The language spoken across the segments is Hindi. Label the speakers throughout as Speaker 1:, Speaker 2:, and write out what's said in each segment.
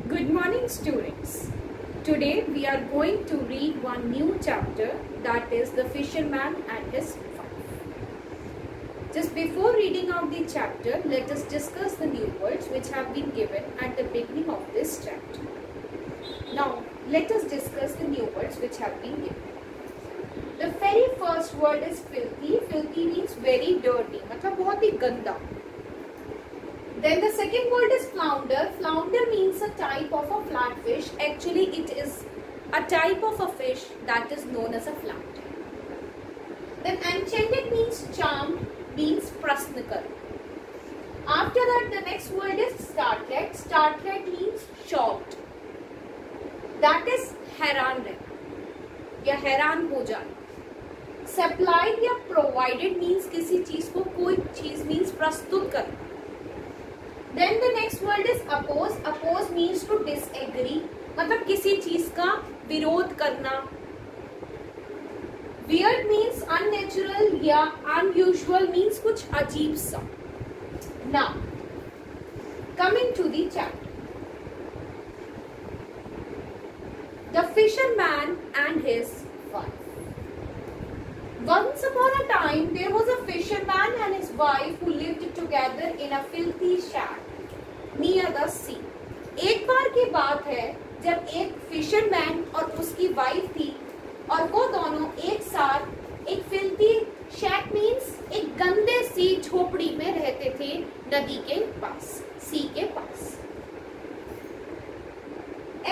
Speaker 1: Good morning, students. Today we are going to read one new chapter, that is The Fisherman and His Wife. Just before reading out the chapter, let us discuss the new words which have been given at the beginning of this chapter. Now, let us discuss the new words which have been given. The very first word is filthy. Filthy means very dirty, मतलब बहुत ही गंदा. Then the second word is flounder. Flounder means a type of a flatfish. Actually, it is a type of a fish that is known as a flounder. Then enchanted means charmed, means prasnikar. After that, the next word is startlet. Startlet means shocked. That is हैरान रहना या हैरान हो जाना. Supplied या provided means किसी चीज को कोई चीज means प्रस्तुत करना. Then the next word is oppose. Oppose means to disagree, मतलब किसी चीज का विरोध करना. Weird means unnatural या unusual means कुछ अजीब सा. Now, coming to the chapter. The Fisherman and His Wife. Once upon a time, there was a fisherman and his wife who lived together in a filthy shack near the sea. एक बार की बात है जब एक फिशरमैन और उसकी वाइफ थी और वो दोनों एक साथ एक फिल्थी शैक मीन्स एक गंदे सी झोपड़ी में रहते थे नदी के पास, सी के पास.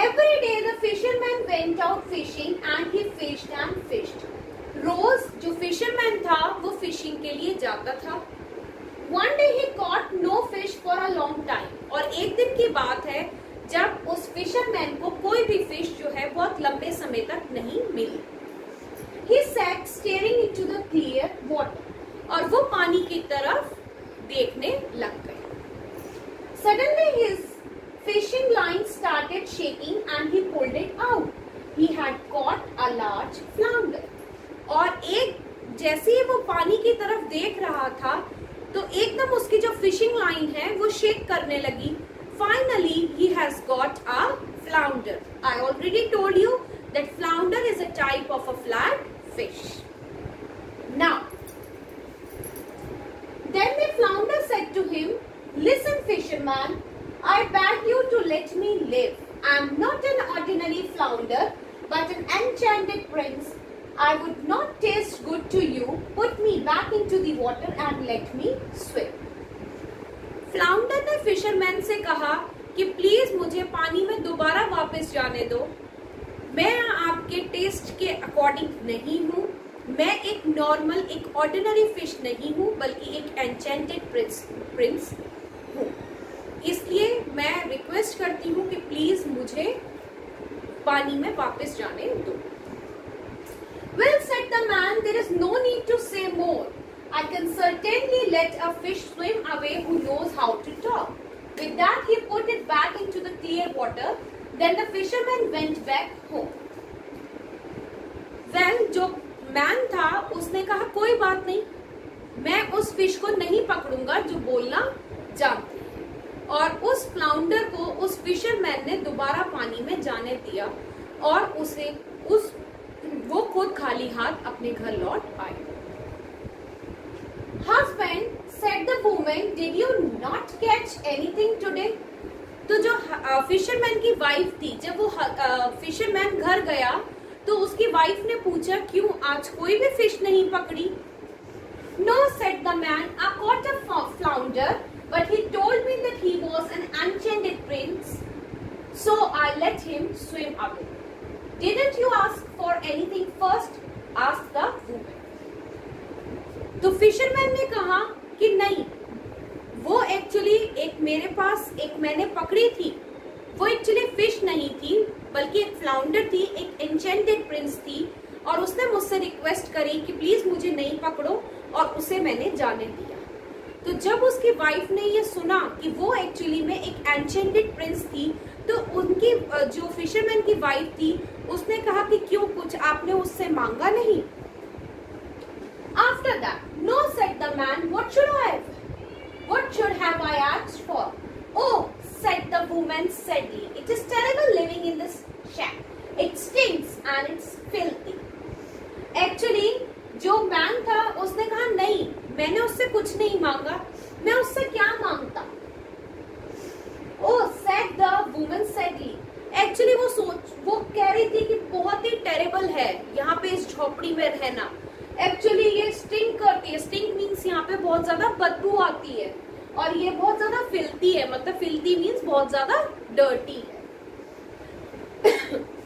Speaker 1: Every day the fisherman went out fishing and he fished and fished. रोज जो फिशरमैन था वो फिशिंग के लिए जाता था. One day he caught no fish for a long time. और एक दिन की बात है जब उस फिशरमैन को कोई भी फिश जो है बहुत लंबे समय तक नहीं मिली. He sat staring into the clear water. और वो पानी की तरफ देखने लग गए. Suddenly his fishing line started shaking and he pulled it out. He had caught a large flounder. और एक जैसे ही वो पानी की तरफ देख रहा था तो एकदम उसकी जो फिशिंग लाइन है वो शेक करने लगी. Finally he has got a flounder. I already told you that flounder is a type of a flat fish. Now then the flounder said to him, listen fisherman, I beg you to let me live. I am not an ordinary flounder but an enchanted prince. I would not taste good to you. Put me back into the water and let me swim. Flounder ने फिशरमैन से कहा कि प्लीज मुझे पानी में दोबारा वापस जाने दो. मैं आपके टेस्ट के अकॉर्डिंग नहीं हूँ. मैं एक नॉर्मल, एक ऑर्डिनरी फिश नहीं हूँ बल्कि एक एन्चेंटेड प्रिंस हूँ. इसलिए मैं रिक्वेस्ट करती हूँ कि प्लीज मुझे पानी में वापस जाने दो. Well, said the man, there is no need to say more. I can certainly let a fish swim away who knows how to talk. With that, he put it back into the clear water. Then the fisherman went back home. Well, जो मैन था उसने कहा कोई बात नहीं, मैं उस फिश को नहीं पकड़ूंगा जो बोलना जानती है. और उस फ्लाउंडर को उस फिशरमैन ने दोबारा पानी में जाने दिया और उसे वो खुद खाली हाथ अपने घर लौट आए. Husband, said the woman, did you not catch anything today? तो जो फिशरमैन की वाइफ थी, जब वो फिशरमैन घर गया तो उसकी वाइफ ने पूछा क्यों आज कोई भी फिश नहीं पकड़ी. No, said the man, I caught a flounder, but he told me that he was an enchanted prince, so I let him swim away. Didn't you ask for anything first? asked the woman. तो फिशरमैन ने कहा कि नहीं, वो एक्चुअली एक मेरे पास एक मैंने पकड़ी थी. वो एक्चुअली फिश नहीं थी बल्कि एक फ्लाउंडर थी, एक एन्चेंटेड प्रिंस थी और उसने मुझसे रिक्वेस्ट करी कि प्लीज मुझे नहीं पकड़ो और उसे मैंने जाने दिया. तो जब उसकी वाइफ ने ये सुना कि वो एक्चुअली में एक एन्चेंटेड प्रिंस थी तो उनकी जो फिशरमैन की वाइफ थी उसने कहा कि क्यों कुछ आपने उससे मांगा नहीं. After that, no, said the man, what should have I asked for? Oh, said the woman sadly. It is terrible living in this shack. It stinks and it's filthy. Actually, जो मैन था उसने कहा नहीं, मैंने उससे कुछ नहीं मांगा, मैं उससे क्या मांगता? Oh, said the woman sadly. Actually वो कह रही थी कि बहुत ही टेरेबल है यहाँ पे इस झोपड़ी में रहना. Actually ये स्टिंक करती है. स्टिंक मीन्स यहाँ पे बहुत ज्यादा बदबू आती है और ये बहुत ज्यादा फिल्थी है. मतलब फिल्थी मीन्स बहुत ज्यादा डर्टी है.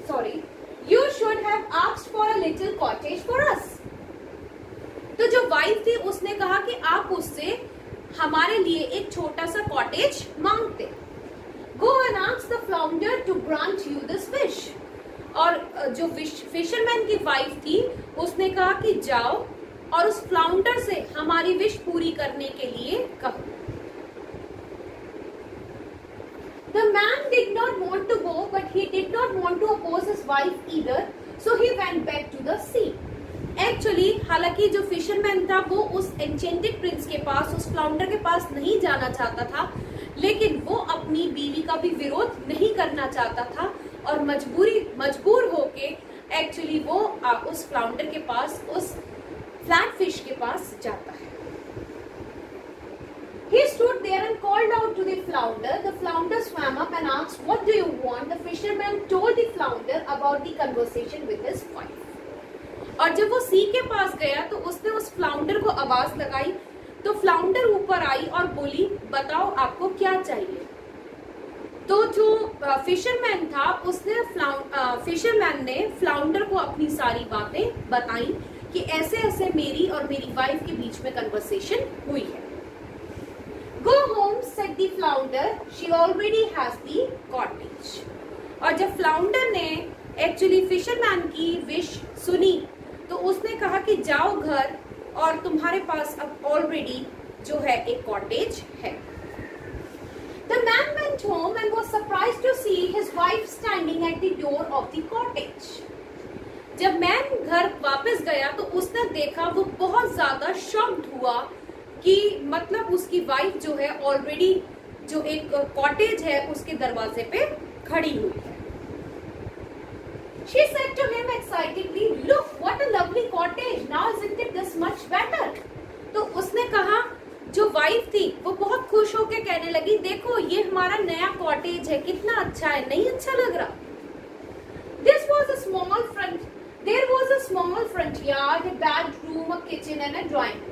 Speaker 1: Sorry. You should have asked for a little cottage for us. तो जो वाइफ थी उसने कहा कि आप उससे हमारे लिए एक छोटा सा कॉटेज मांगते. Go and ask the flounder to grant you this wish. और जो फिशरमैन की वाइफ थी उसने कहा कि जाओ और उस फ्लाउंडर से हमारी विश पूरी करने के लिए कहो. The man did not want to go, but he did not want to oppose his wife either, so he went back to the sea. Actually, हालांकि जो फिशरमैन था वो उस एन्चेंटेड प्रिंस के पास, उस फ्लाउंडर के पास नहीं जाना चाहता था, लेकिन वो अपनी बीवी का भी विरोध नहीं करना चाहता था और मजबूर होके एक्चुअली वो उस फ्लाउंडर के पास, उस फ्लैट फिश के पास जाता है. He stood there and called out to the flounder. The flounder swam up and asked, "What do you want?" The fisherman told the flounder about the conversation with his wife. और जब वो सी के पास गया तो उसने उस फ्लाउंडर को आवाज लगाई. तो फ्लाउंडर ऊपर आई और बोली, बताओ आपको क्या चाहिए. तो जो फिशरमैन था उसने फिशरमैन ने फ्लाउंडर को अपनी सारी बातें बताई कि ऐसे ऐसे मेरी और मेरी वाइफ के बीच में कन्वर्सेशन हुई है. Go home, said the flounder. She already has the cottage. और जब फ्लाउंडर ने एक्चुअली फिशरमैन की विश सुनी तो उसने कहा कि जाओ घर और तुम्हारे पास अब ऑलरेडी जो है एक कॉटेज है. The man went home and was surprised to see his wife standing at the door of the cottage. जब मैन घर वापस गया तो उसने देखा, वो बहुत ज्यादा शॉक्ड हुआ कि मतलब उसकी वाइफ जो है ऑलरेडी जो एक कॉटेज है उसके दरवाजे पे खड़ी हुई है. She said to him excitedly, "Look, what a lovely cottage! Now isn't it this much better?" तो उसने कहा, जो वाइफ थी वो बहुत खुश होकर कहने लगी, देखो ये हमारा नया कॉटेज है, कितना अच्छा है, नहीं अच्छा लग रहा. There was a small front yard, a bedroom, a kitchen and a drawing room.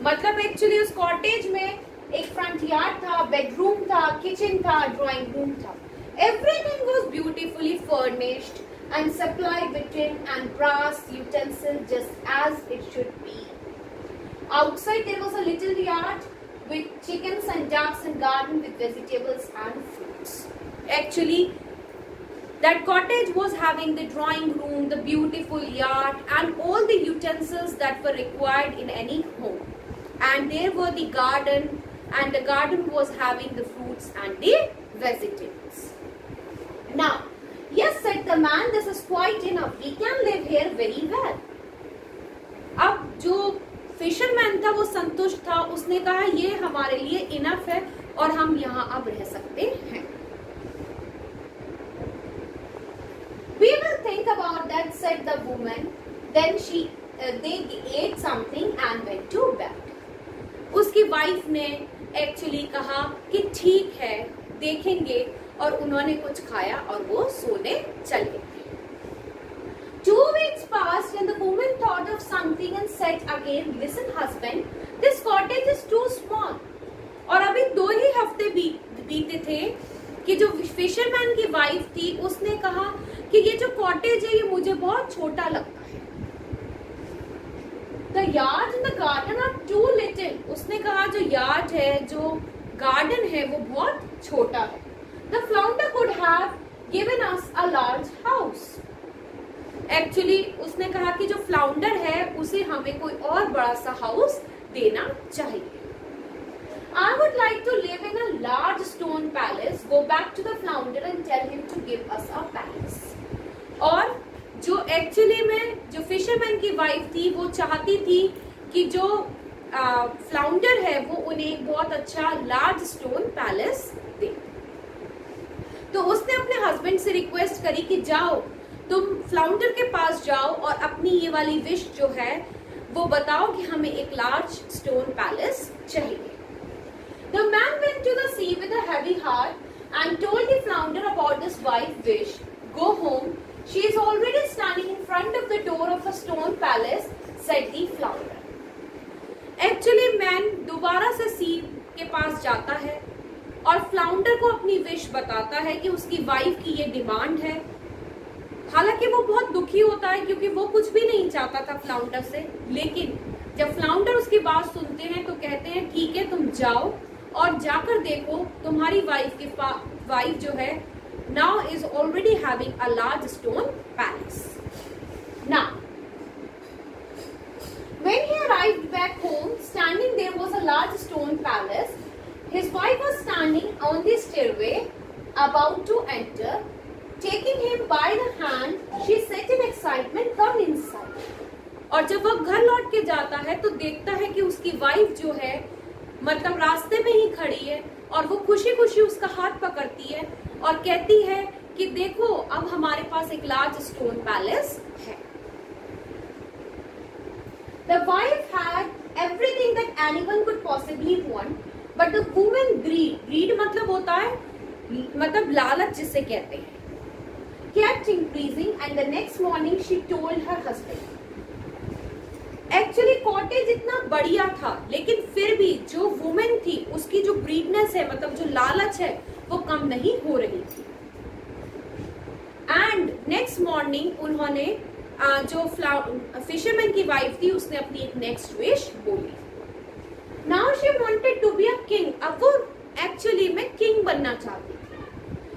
Speaker 1: मतलब एक्चुअली उस कॉटेज में एक फ्रंट यार्ड था, बेडरूम था, किचन था, ड्राइंग रूम था. Everything was beautifully furnished and supplied with tin and brass utensils just as it should be. Outside there was a little yard with chickens and ducks and garden with vegetables and fruits. Actually, that cottage was having the drawing room, the beautiful yard and all the utensils that were required in any home. And there were the garden, and the garden was having the fruits and the vegetables. Now, yes, said the man, this is quite enough. We can live here very well. अब जो फिशरमैन था वो संतुष्ट था. उसने कहा ये हमारे लिए इनफ है और हम यहाँ अब रह सकते हैं. We will think about that, said the woman. Then they ate something and went to bed. उसकी वाइफ ने एक्चुअली कहा कि ठीक है, देखेंगे, और उन्होंने कुछ खाया और वो सोने चले. 2 weeks passed and the woman thought of something and said again, "Listen, husband, this cottage is too small." और अभी 2 ही हफ्ते बीते थे कि जो फिशरमैन की वाइफ थी उसने कहा कि ये जो कॉटेज है ये मुझे बहुत छोटा लगता है. The yard and the garden are too little. उसने कहा जो यार्ड है, जो गार्डन है वो बहुत छोटा है. The flounder could have given us a large house. Actually उसने कहा कि जो फ्लाउंडर है उसे हमें कोई और बड़ा सा हाउस देना चाहिए. I would like to live in a large stone palace. Go back to the flounder and tell him to give us a palace. और जो एक्चुअली में जो फिशरमैन की वाइफ थी वो चाहती थी कि जो फ्लाउंडर है वो उन्हें एक बहुत अच्छा लार्ज स्टोन पैलेस दे. हस्बैंड से रिक्वेस्ट करी कि जाओ तुम फ्लाउंडर के पास जाओ और अपनी ये वाली विश जो है वो बताओ कि हमें एक लार्ज स्टोन पैलेस चाहिए। The man went to the sea with a heavy heart and told the flounder about his wife's wish. Go home. She is already standing in front of the door of a stone palace, said the flounder. Actually, man दोबारा से सी के पास जाता है और फ्लाउंडर को अपनी विश बताता है कि उसकी वाइफ की ये डिमांड है। हालांकि वो बहुत दुखी होता है क्योंकि वो कुछ भी नहीं चाहता था फ्लाउंडर से, लेकिन जब फ्लाउंडर उसकी बात सुनते हैं तो कहते हैं ठीक है तुम जाओ और जाकर देखो तुम्हारी वाइफ जो है now is already having a large stone palace. Now, when he arrived back home, standing there was a large stone palace. His wife was standing on the stairway, about to enter. Taking him by the hand, she said in excitement, "Come inside." और जब वह घर लौट के जाता है तो देखता है कि उसकी वाइफ जो है मतलब रास्ते में ही खड़ी है और वो खुशी खुशी उसका हाथ पकड़ती है और कहती है कि देखो अब हमारे पास एक लार्ज स्टोन पैलेस है। The wife had everything that anyone could possibly want, but the woman greed मतलब होता है मतलब लालच जिसे कहते हैं, kept increasing and the next morning she told her husband. Actually cottage इतना बढ़िया था लेकिन फिर भी जो वुमेन थी उसकी जो ग्रीडनेस है मतलब जो लालच है वो कम नहीं हो रही थी। एंड नेक्स्ट मॉर्निंग उन्होंने जो फिशरमैन की वाइफ थी उसने अपनी एक नेक्स्ट विश बोली। Now she wanted to be a king. अब वो एक्चुअली में किंग बनना चाहती थी।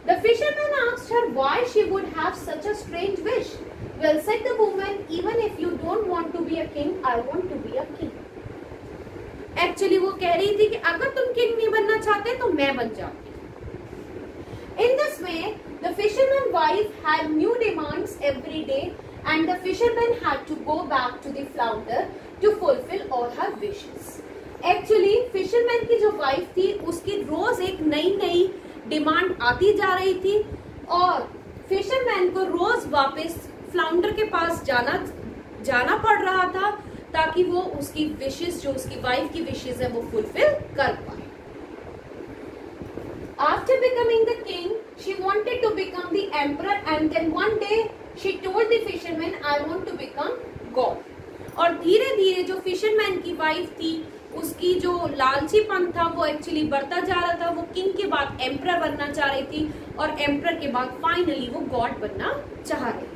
Speaker 1: The fisherman asked her why she would have such a strange wish. Well, said the woman, even if you don't want to be a king, I want to be a king. Actually, वो कह रही थी कि अगर तुम किंग नहीं बनना चाहते तो मैं बन जाऊंगी। In this way, the fisherman's wife had new demands every day, and the fisherman had to go back to the flounder to fulfill all her wishes. Actually, fisherman की जो wife थी, उसकी रोज एक नई डिमांड आती जा रही थी और फिशरमैन को रोज वापस फ्लाउंडर के पास जाना पड़ रहा था ताकि वो उसकी विशेस जो उसकी वाइफ की विशेस है वो फुलफिल कर पाए। After becoming the king, she wanted to become the emperor, and then one day she told the fisherman, "I want to become God." और धीरे धीरे जो फिशरमैन की वाइफ थी उसकी जो लालचीपन था वो एक्चुअली बढ़ता जा रहा था। वो किंग के बाद एम्परर बनना चाह रही थी और एम्परर के बाद फाइनली वो गॉड बनना चाह रही थी।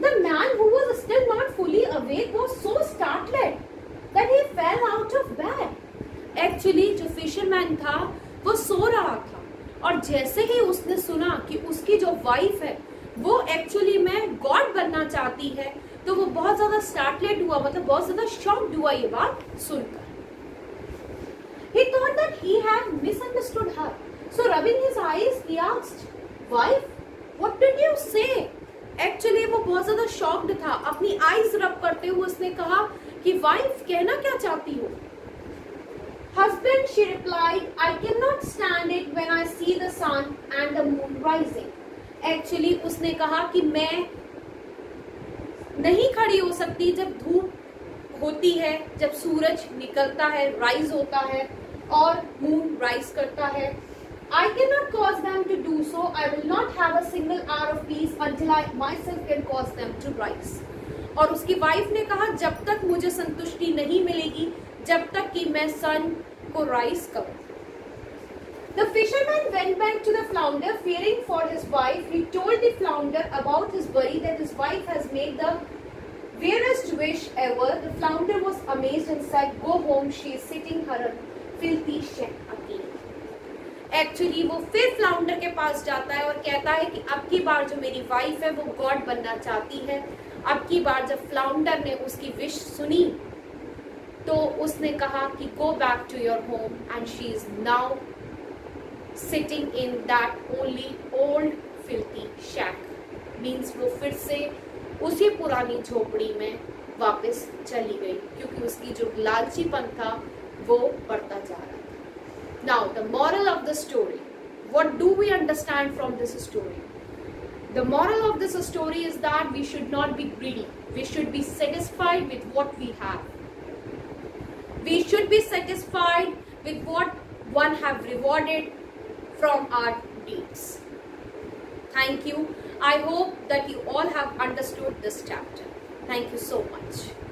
Speaker 1: The man who was still not fully awake was so startled that he fell out of bed. Actually, जो फिशरमैन था वो सो रहा था और जैसे ही उसने सुना कि उसकी जो वाइफ है वो एक्चुअली में गॉड बनना चाहती है तो वो बहुत ज्यादा स्टार्टलेड हुआ, मतलब बहुत ज्यादा शॉक्ड हुआ ये बात सुनकर। He thought that he had misunderstood her. So rubbing his eyes, he asked, "Wife, what did you say?" Actually वो बहुत ज्यादा शॉक्ड था। अपनी आईज रब करते हुए उसने कहा कि वाइफ कहना क्या चाहती हो। Husband, she replied, "I cannot stand it when I see the sun and the moon rising." Actually उसने कहा कि मैं नहीं खड़ी हो सकती जब धूप होती है, जब सूरज निकलता है, राइज होता है और मून राइज करता है। I cannot cause them to do so. I will not have a single hour of peace until I myself can cause them to rise. और उसकी वाइफ ने कहा जब तक मुझे संतुष्टि नहीं मिलेगी जब तक कि मैं सन को राइज करूं। The fisherman went back to the flounder fearing for his wife. He told the flounder about his worry that his wife has made the weirdest wish ever. The flounder was amazed and said, "Go home. She is sitting her filthy shed again." Actually वो फिर फ्लाउंडर के पास जाता है और कहता है कि अब की बार जो मेरी वाइफ है वो गॉड बनना चाहती है। अब की बार जब फ्लाउंडर ने उसकी विश सुनी तो उसने कहा कि go back to your home and she is now sitting in that only old filthy shack. Means वो फिर से उसी पुरानी झोपड़ी में वापस चली गई क्योंकि उसकी जो लालचीपन था वो बढ़ता जा रहा था। Now the moral of the story, What do we understand from this story? The moral of this story is that we should not be greedy. We should be satisfied with what we have. We should be satisfied with what one have rewarded from our deeds. Thank you. I hope that you all have understood this chapter. Thank you so much.